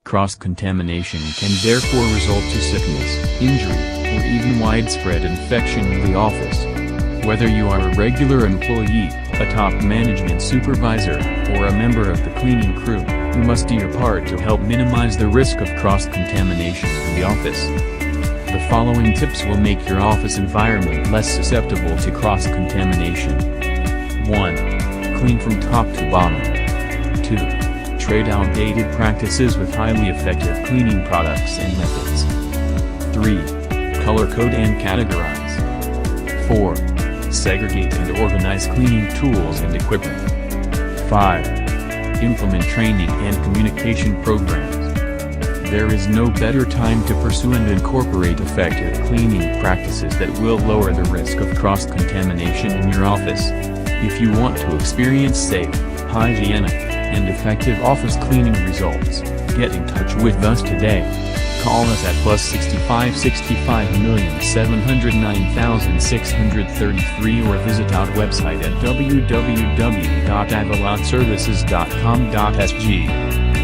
Cross-contamination can therefore result to sickness, injury, or even widespread infection in the office. Whether you are a regular employee, a top management supervisor, or a member of the cleaning crew, you must do your part to help minimize the risk of cross-contamination in the office. The following tips will make your office environment less susceptible to cross-contamination. 1. Clean from top to bottom. 2. Trade outdated practices with highly effective cleaning products and methods. 3. Color code and categorize. 4. Segregate and organize cleaning tools and equipment. 5. Implement training and communication programs. There is no better time to pursue and incorporate effective cleaning practices that will lower the risk of cross-contamination in your office. If you want to experience safe, hygienic, and effective office cleaning results, get in touch with us today. Call us at +65 65,709,633 or visit our website at www.avalotservices.com.sg.